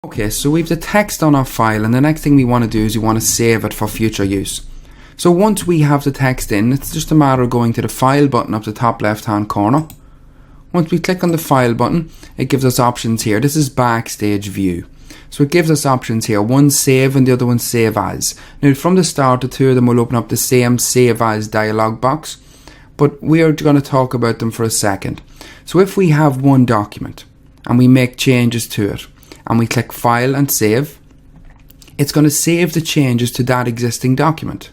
Okay, so we've the text on our file, and the next thing we want to do is we want to save it for future use. So once we have the text in, it's just a matter of going to the file button up the top left hand corner. Once we click on the file button, it gives us options here. This is backstage view. So it gives us options here, one save and the other one save as. Now from the start, the two of them will open up the same save as dialog box, but we're going to talk about them for a second. So if we have one document and we make changes to it, and we click file and save, it's going to save the changes to that existing document.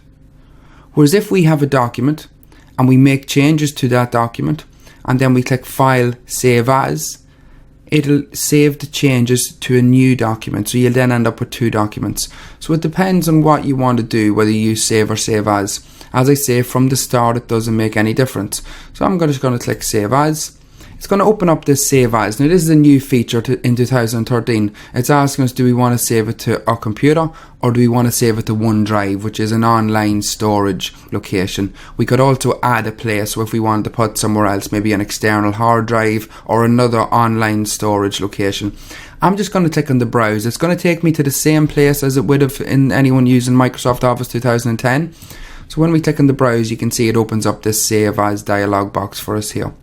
Whereas if we have a document and we make changes to that document and then we click file save as, it'll save the changes to a new document. So you'll then end up with two documents. So it depends on what you want to do, whether you use save or save as. As I say, from the start it doesn't make any difference. So I'm just going to click save as. It's going to open up this save as. Now this is a new feature in 2013. It's asking us, do we want to save it to our computer or do we want to save it to OneDrive, which is an online storage location. We could also add a place, so if we wanted to put somewhere else, maybe an external hard drive or another online storage location. I'm just going to click on the browse. It's going to take me to the same place as it would have in anyone using Microsoft Office 2010. So when we click on the browse, you can see it opens up this save as dialog box for us here.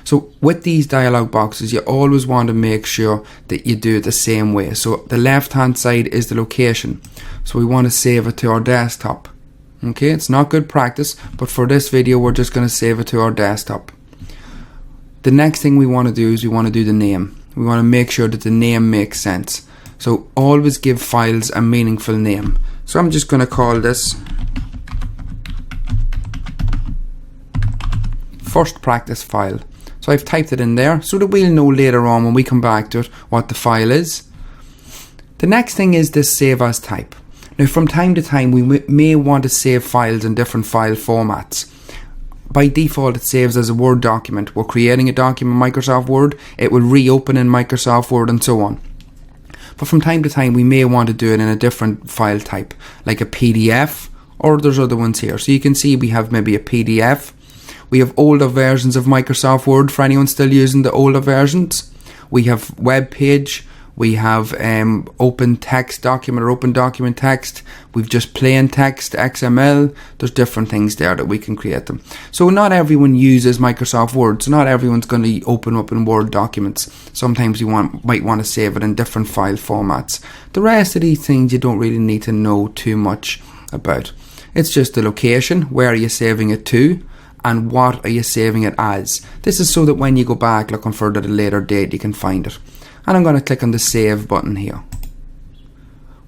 So with these dialog boxes, you always want to make sure that you do it the same way. So the left hand side is the location. So we want to save it to our desktop. Okay, it's not good practice, but for this video we're just going to save it to our desktop. The next thing we want to do is we want to do the name. We want to make sure that the name makes sense. So always give files a meaningful name. So I'm just going to call this first practice file. So I've typed it in there so that we'll know later on when we come back to it what the file is. The next thing is this save as type. Now from time to time we may want to save files in different file formats. By default it saves as a Word document. We're creating a document in Microsoft Word, it will reopen in Microsoft Word and so on. But from time to time we may want to do it in a different file type, like a PDF, or there's other ones here. So you can see we have maybe a PDF. We have older versions of Microsoft Word for anyone still using the older versions. We have web page. We have open text document or open document text. We've just plain text, XML. There's different things there that we can create them. So not everyone uses Microsoft Word. So not everyone's going to open up in Word documents. Sometimes you might want to save it in different file formats. The rest of these things you don't really need to know too much about. It's just the location. Where are you saving it to? And what are you saving it as? This is so that when you go back looking for it at a later date, you can find it. And I'm going to click on the save button here.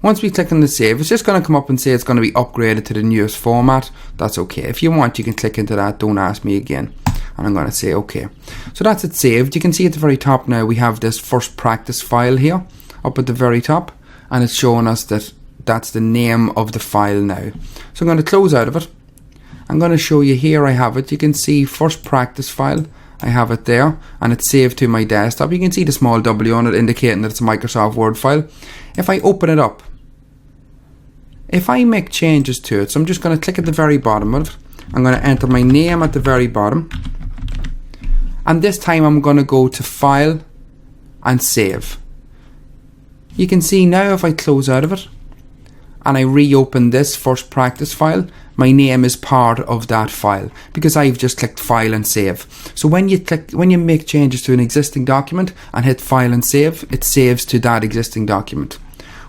Once we click on the save, it's just going to come up and say it's going to be upgraded to the newest format. That's okay. If you want, you can click into that. Don't ask me again. And I'm going to say okay. So that's it saved. You can see at the very top now we have this first practice file here up at the very top. And it's showing us that that's the name of the file now. So I'm going to close out of it. I'm going to show you here. I have it. You can see first practice file. I have it there and it's saved to my desktop. You can see the small W on it indicating that it's a Microsoft Word file. If I open it up, if I make changes to it, so I'm just going to click at the very bottom of it. I'm going to enter my name at the very bottom. And this time I'm going to go to File and Save. You can see now if I close out of it and I reopen this first practice file, my name is part of that file because I've just clicked File and Save. So when you make changes to an existing document and hit File and Save, it saves to that existing document.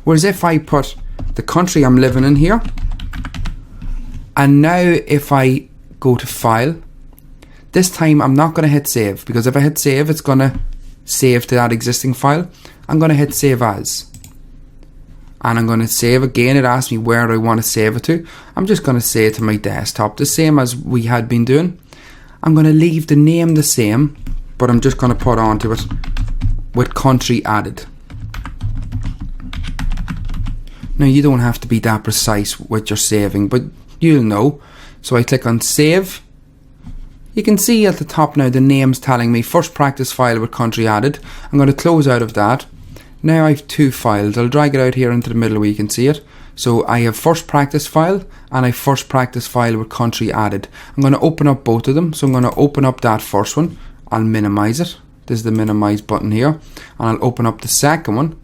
Whereas if I put the country I'm living in here, and now if I go to File, this time I'm not going to hit Save because if I hit Save, it's going to save to that existing file. I'm going to hit Save As. And I'm going to save again. It asks me where I want to save it to. I'm just going to say it to my desktop, the same as we had been doing. I'm going to leave the name the same, but I'm just going to put onto it with country added. Now you don't have to be that precise with your saving, but you'll know. So I click on Save. You can see at the top now the name's telling me first practice file with country added. I'm going to close out of that. Now I have two files. I'll drag it out here into the middle where you can see it. So I have first practice file and I first practice file with country added. I'm going to open up both of them. So I'm going to open up that first one. I'll minimize it. This is the minimize button here. And I'll open up the second one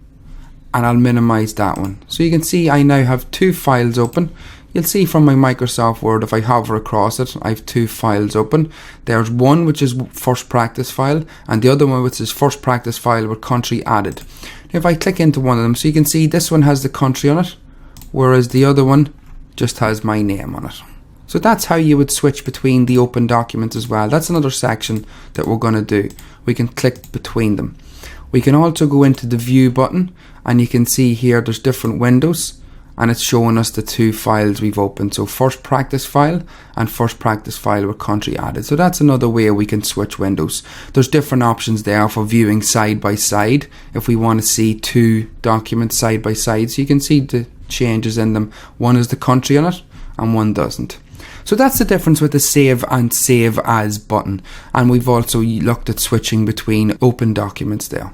and I'll minimize that one. So you can see I now have two files open. You'll see from my Microsoft Word, if I hover across it, I have two files open. There's one which is first practice file, and the other one which is first practice file with country added. If I click into one of them, so you can see this one has the country on it, whereas the other one just has my name on it. So that's how you would switch between the open documents as well. That's another section that we're going to do. We can click between them. We can also go into the view button, and you can see here there's different windows, and it's showing us the two files we've opened. So first practice file and first practice file with country added. So that's another way we can switch windows. There's different options there for viewing side by side if we want to see two documents side by side. So you can see the changes in them. One is the country on it and one doesn't. So that's the difference with the save and save as button. And we've also looked at switching between open documents there.